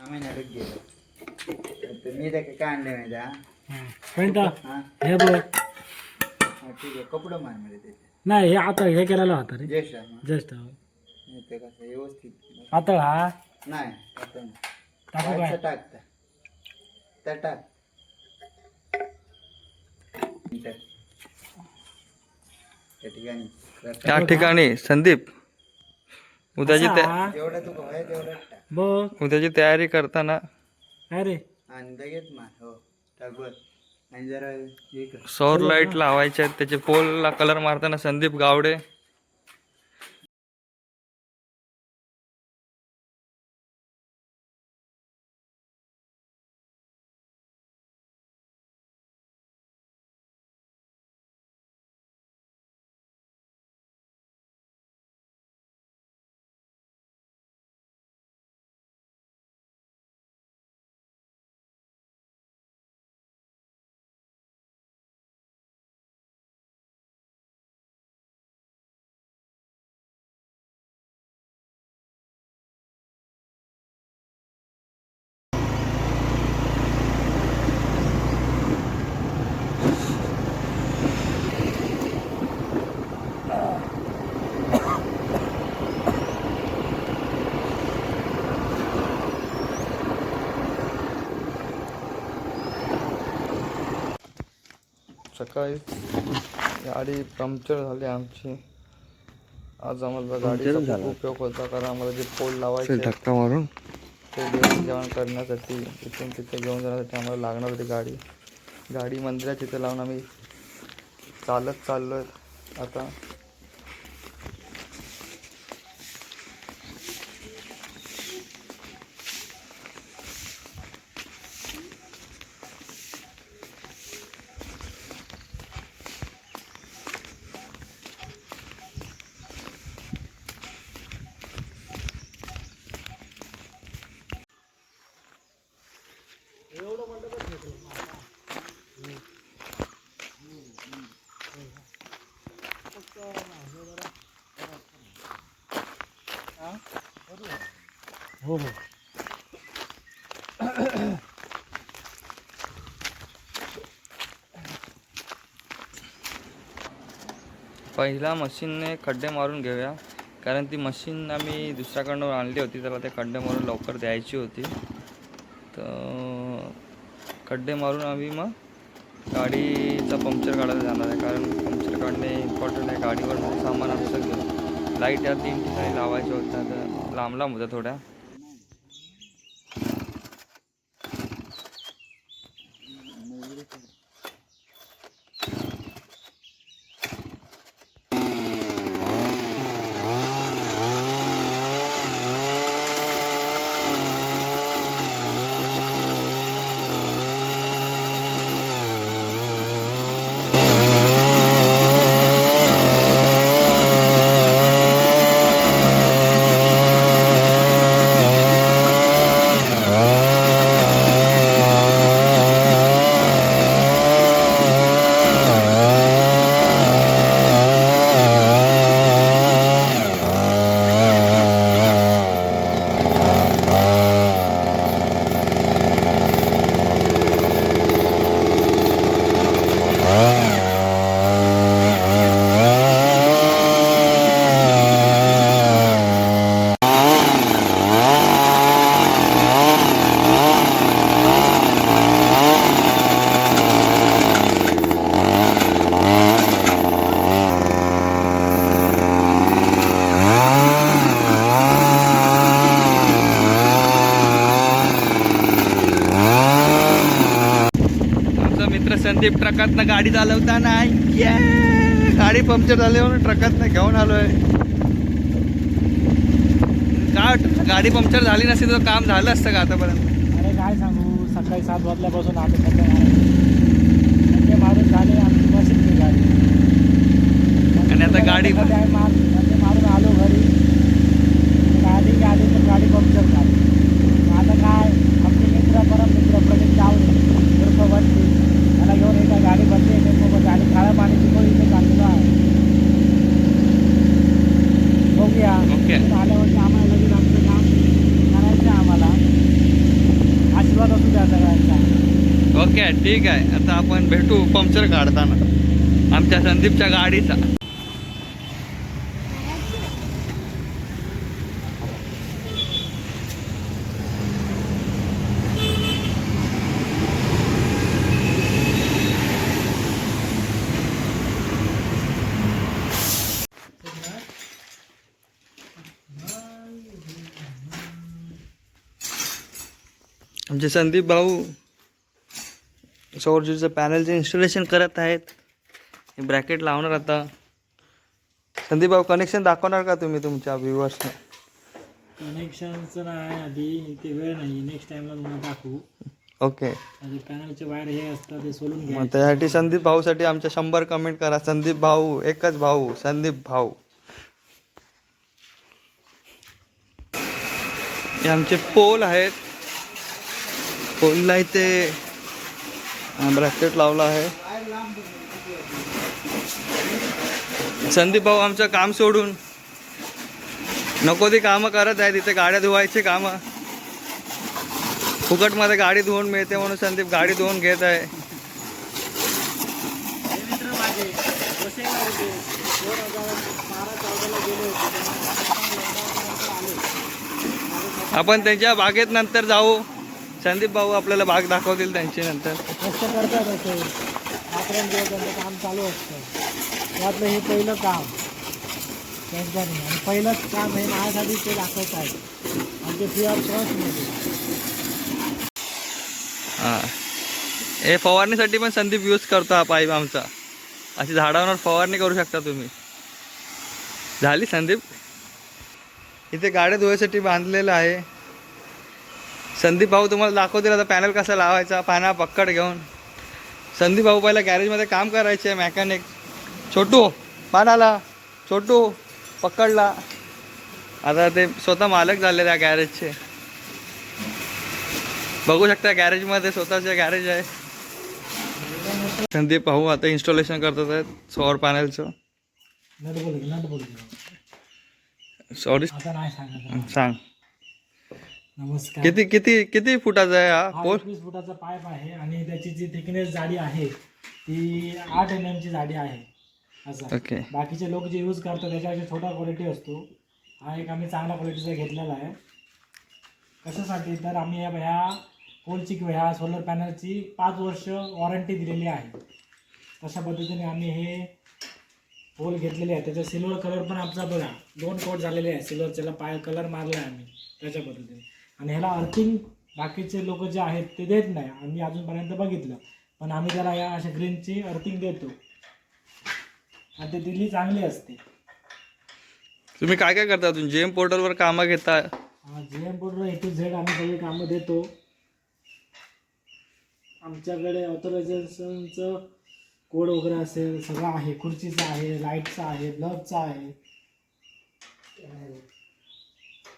आम्ही नाही गेलो तर मी त्या काय आणले माहिती हे बघ ठीक आहे कपडं मार मध्ये त्याचे नाही हे आता हे केलेलं होतं रे ज्येष्ठ जस्ट ते कसं व्यवस्थित आता हा नाही आता नाही. टाकू काय व्हायचं टाक त्या टाक त्या ठिकाणी त्या ठिकाणी संदीप उद्याची जेवढं तू आहे तेवढं टाक बघ उद्याची तयारी करताना काय रे आणि लगेच मार हो टाक बर आणि जरा हे कर सौर लाईट लावायचे आहेत त्याचे पोलला कलर मारताना संदीप गावडे सकाळी गाडी पंक्चर झाली आमची. आज आम्हाला गाडीचा खूप उपयोग होता कारण आम्हाला जे पोल लावायचे धक्का मारून ते जेवण करण्यासाठी इथून तिथे घेऊन जाण्यासाठी आम्हाला लागणार होती गाडी मंदिराच्या इथे लावून आम्ही चालत चाललो आता. हो हो पहिला मशीनने खड्डे मारून घेऊया कारण ती मशीन आम्ही दुसऱ्याकडून आणली होती त्याला ते खड्डे मारून लवकर द्यायची होती. तर खड्डे मारून आम्ही मग गाडीचा पंक्चर काढायला जाणार आहे कारण पंक्चर काढणे इम्पॉर्टंट आहे. गाडीवर सामान आमचं घेऊन लाईट या 3 ठिकाणी लावायच्या होत्या तर लांब होत्या थोड्या. संदीप ट्रकातनं गाडी चालवताना गाडी पंक्चर झाली म्हणून ट्रकातनं घेऊन आलोय. गाडी पंक्चर झाली नसती तर काम झालं असतं का आतापर्यंत. अरे काय सांगू सकाळी 7 वाजल्यापासून आम्ही खड्डे मारून झाले आमची मशीन गाडी आणि आता गाडी मारून आलो घरी गाडी तर गाडी पंक्चर झाली. आता काय आमचे मित्र प्रदेश जाऊन बनते त्याला घेऊन एका गाडी बनते मग गाडी काळ्या पाण्याची पण इथे चाललेलो आहे. बघूया आल्यावरती आम्हाला लगेच आमचं काम करायचं आहे आम्हाला. ठीक आहे. आता आपण भेटू पंक्चर काढताना आमच्या संदीपच्या गाडीचा. आमचे संदीप भाऊ सौरजीचं पॅनलचे इन्स्टॉलेशन करत आहेत. हे ब्रॅकेट लावणार आता. संदीप भाऊ कनेक्शन दाखवणार का तुम्ही तुमच्या व्ह्युअर्सने? कनेक्शनचं नाही आधी, इथे वेळ नाही, नेक्स्ट टाइमला तुम्हाला दाखवू. ओके. पॅनलचे वायर हे असतात ते सोलून घ्या. मग त्यासाठी संदीप भाऊसाठी आमच्या 100 कमेंट करा. संदीप भाऊ, एकच भाऊ, संदीप भाऊ. हे आमचे पोल आहेत. पोलला इथे ब्रॅकेट लावला आहे. संदीप भाऊ आमचं काम सोडून नको ती कामं करत आहे. तिथे गाड्या धुवायची कामं. फुकटमध्ये गाडी धुवून मिळते म्हणून संदीप गाडी धुवून घेत आहे. आपण त्यांच्या बागेत नंतर जाऊ. संदीप भाऊ आपल्याला बाग दाखवतील त्यांची नंतर. कष्ट करतात असे रात्रंदिवस त्यांचं काम चालू असतं. त्यातलं हे पहिलं काम त्यांच्याने, आणि पहिलंच काम हे माझ्यासाठी ते दाखवत आहेत आमचे फ्री ऑफ कॉस्टमध्ये. हां, हे फवारणीसाठी पण संदीप यूज करतो हा पाईप आमचा. अशी झाडांवर फवारणी करू शकता तुम्ही. झाली संदीप. इथे गाड्या धुवायसाठी बांधलेलं आहे. संदीप भाऊ तुम्हाला दाखवतील आता पॅनल कसा लावायचा. पाना पक्कड घेऊन संदीप भाऊ पहिला गॅरेजमध्ये काम करायचे, मॅकॅनिक. छोटू पानाला, छोटू पकडला. आता ते स्वतः मालक झाले त्या गॅरेजचे. बघू शकता गॅरेजमध्ये स्वतःचे गॅरेज आहे. संदीप भाऊ आता इन्स्टॉलेशन करतात आहेत सौर पॅनलचं. नट बोल सॉरी आता नाही सांगा. सांग. नमस्कार. किती किती किती फुटाचा आहे हा पोल? 20 फुटाचा पाईप आहे आणि त्याची जी थिकनेस जाडी आहे ती 8 mm ची जाडी आहे. असं ओके. बाकीचे लोक जे यूज करतात त्याच्यापेक्षा छोटा क्वालिटी असतो. हा एक आम्ही चांगला क्वालिटीचा घेतलेला आहे. कशासाठी तर आम्ही ह्या पोलची किंवा ह्या सोलर पॅनलची 5 वर्ष वॉरंटी दिलेली आहे. तशा पद्धतीने आम्ही हे पोल घेतलेले आहे. त्याचा सिल्वर कलर पण आमचा बघा 2 कोट झालेले आहे. सिल्वरच्याला पाय कलर मारला आहे आम्ही त्याच्या पद्धतीने. आणि ह्याला अर्थिंग बाकीचे लोक जे आहेत ते देत नाही. आम्ही अजूनपर्यंत बघितलं, पण आम्ही त्याला या अशा ग्रीनची अर्थिंग देतो आणि ते दिल्ली चांगली असते. तुम्ही काय काय करता? तुम्ही जेम पोर्टलवर कामं घेता? GM बोर्डवर A to Z आम्ही सगळी कामं देतो. आमच्याकडे ऑथरायझेशनचं कोड वगैरे असेल सगळं आहे. खुर्चीचं आहे, लाईटचं आहे, ब्लबचं आहे,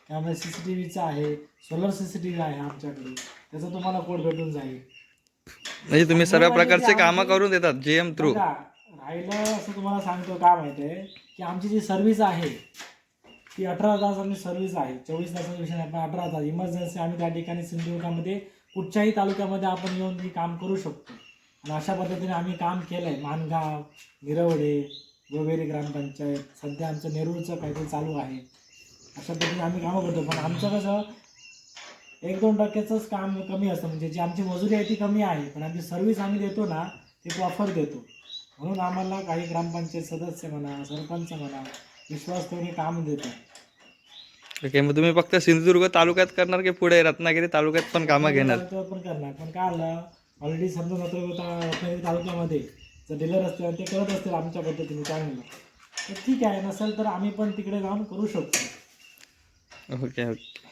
त्यामुळे CCTVचं आहे, सोलर CCTV आहे आमच्याकडे. त्याचा तुम्हाला कोड भेटून जाईल. म्हणजे तुम्ही सर्व प्रकारचे कामं करून देतात GM थ्रू? राहिलं असं तुम्हाला सांगतो का माहिती आहे की आमची जी सर्व्हिस आहे ती 18 तास आमची सर्व्हिस आहे. 24 तासाचा विषय नाही, पण 18 तास इमर्जन्सी आम्ही त्या ठिकाणी सिंधुदुर्गामध्ये कुठच्याही तालुक्यामध्ये आपण येऊन ही काम करू शकतो. आणि अशा पद्धतीने आम्ही काम केलं आहे. मानगाव, गिरवडे, गोवेरी ग्रामपंचायत, सध्या आमचं नेरूळचं काहीतरी चालू आहे. अशा पद्धतीने आम्ही कामं करतो. पण आमचं कसं 1-2% काम कमी असतं. म्हणजे जी आमची मजुरी आहे ती कमी आहे, पण आमची सर्व्हिस आम्ही देतो ना ती प्रॉपर देतो. म्हणून आम्हाला काही ग्रामपंचायत सदस्य म्हणा, सरपंच म्हणा, विश्वास ठेवून काम देतात. ओके. मग तुम्ही फक्त सिंधुदुर्ग तालुक्यात करणार की पुढे रत्नागिरी तालुक्यात पण कामं घेणार? पण करणार. पण काय आलं ऑलरेडी समजा रत्नागिरी तालुक्यामध्ये जर डीलर असतील आणि ते करत असतील आमच्या पद्धतीने चांगलं तर ठीक आहे. नसेल तर आम्ही पण तिकडे जाऊन करू शकतो. Okay okay.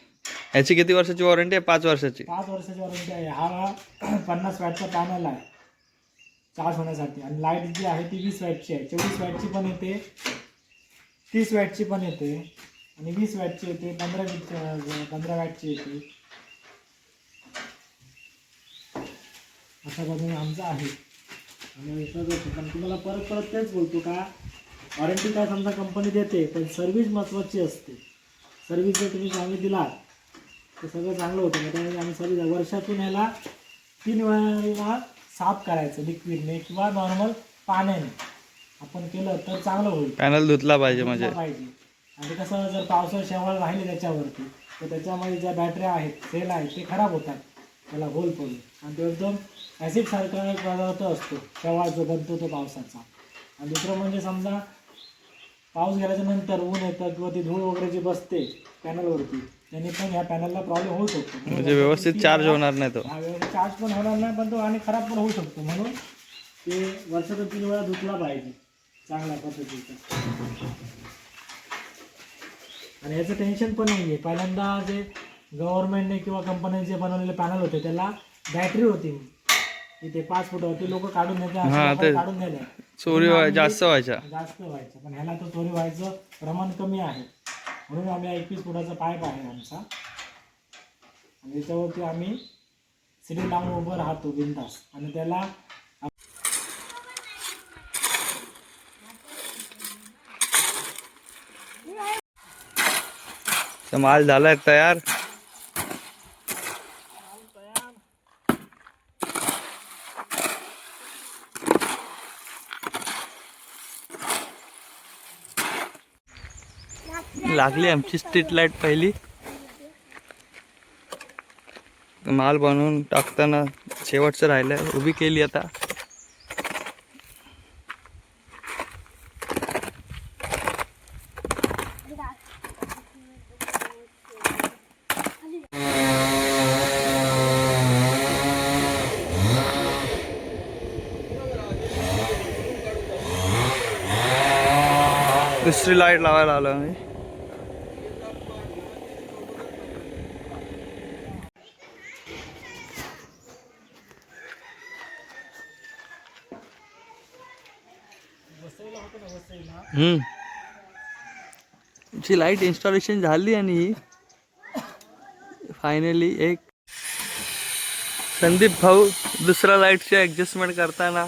याची किती वर्षाची वॉरंटी आहे? 5 वर्षाची. 5 वर्षाची वॉरंटी आहे. हा 50 वॅटचा पॅनल आहे चार्ज होण्यासाठी. आणि लाईट जी आहे ती 20 वॅटची आहे. 24 वॅटची पण येते, 30 वॅटची पण येते आणि 20 वॅटची येते, 15 वॅटची येते. अशा पद्धतीने आमचं आहे. आणि पण तुम्हाला परत तेच बोलतो का वॉरंटी काय समजा कंपनी देते, पण सर्व्हिस महत्त्वाची असते. सर्व्हिस जर तुम्ही चांगली दिलात तर सगळं चांगलं होतं. मग त्यामुळे आम्ही सर्व्हिस वर्षातून ह्याला 3 वेळा साफ करायचं लिक्विडने किंवा नॉर्मल पाण्याने आपण केलं तर चांगलं होईल. पॅनल धुतला पाहिजे धुतला म्हणजे. पाहिजे. आणि कसं जर पावसाळ्यात शेवाळ राहिले त्याच्यावरती तर त्याच्यामध्ये ज्या बॅटऱ्या आहेत सेल आहेत ते खराब होतात त्याला होल पडून. आणि तो एकदम ॲसिड सारखा एक पदार्थ असतो शेवाळ जो बनतो तो पावसाचा. आणि दुसरं म्हणजे समजा पाऊस गेल्याच्या नंतर ऊन येतं किंवा ती धूळ वगैरे जी बसते पॅनलवरती त्याने पण ह्या पॅनलला प्रॉब्लेम होऊ शकतो. म्हणजे व्यवस्थित चार्ज होणार नाही तो. हा व्यवस्थित चार्ज पण होणार नाही पण तो आणि खराब पण होऊ शकतो. म्हणून ते वर्षातून 3 वेळा धुतला पाहिजे चांगल्या पद्धतीचा. आणि याचं टेन्शन पण नाही आहे. पहिल्यांदा जे गव्हर्नमेंटने किंवा कंपनीने जे बनवलेले पॅनल होते त्याला बॅटरी होती ते 5 फुटावरती लोक काढून हा, न्यायचे ते काढून नेल्या चोरी जास्त व्हायच्या. जास्त व्हायचं. पण ह्याला तर चोरी व्हायचं प्रमाण कमी आहे. म्हणून आम्ही 21 फुटाचा पाईप आहे आमचा आणि त्याच्यावरती आम्ही सिडी लावून उभं राहतो बिनधास्त. आणि त्याला माल झालाय तयार. लागली आमची स्ट्रीट लाईट पहिली. माल बनवून टाकताना शेवटचं राहिलंय उभी केली आता. दुसरी लाईट लावायला आलो आम्ही. आमची लाईट इन्स्टॉलेशन झाली आणि फायनली एक संदीप भाऊ दुसरा लाईटची ऍडजस्टमेंट करताना.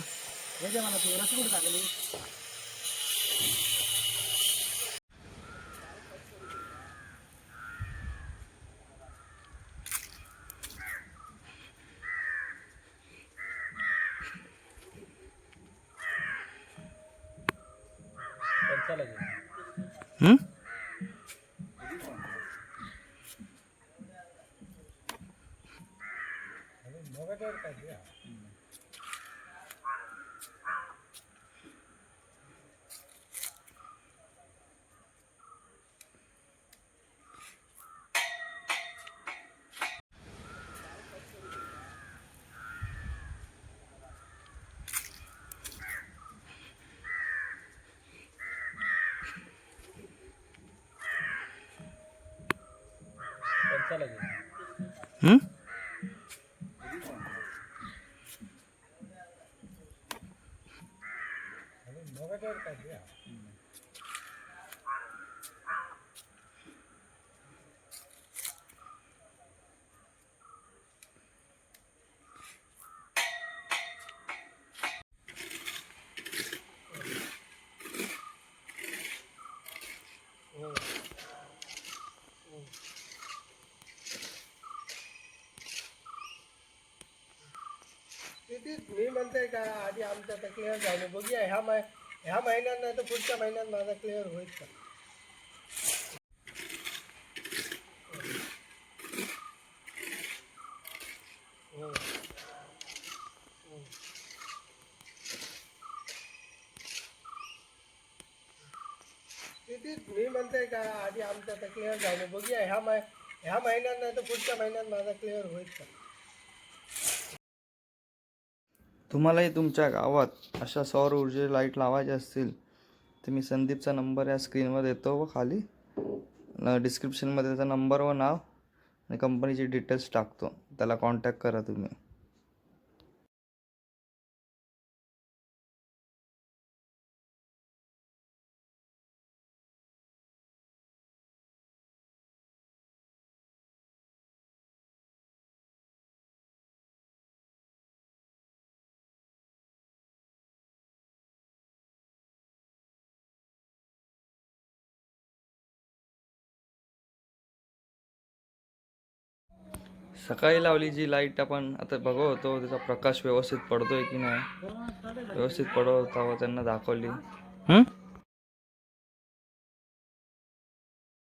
मी म्हणते का आधी आमचं तर क्लिअर झालं बघूया ह्या महिन्यात नाही तर पुढच्या महिन्यात माझा क्लिअर होईल का. मी म्हणते का आधी आमचं तर क्लिअर झालं बघूया ह्या महिन्यात नाही तर पुढच्या महिन्यात माझा क्लिअर होईल का. तुम्हालाही तुमच्या गावात अशा सौर ऊर्जे लाईट लावायचे असतील तर मी संदीपचा नंबर या स्क्रीनवर देतो व खाली डिस्क्रिप्शनमध्ये त्याचा नंबर व नाव आणि कंपनीचे डिटेल्स टाकतो. त्याला कॉन्टॅक्ट करा तुम्ही. सकाळी लावली जी लाईट आपण आता बघत होतो त्याचा प्रकाश व्यवस्थित पडतोय की नाही, व्यवस्थित पडत होता त्यांना दाखवली.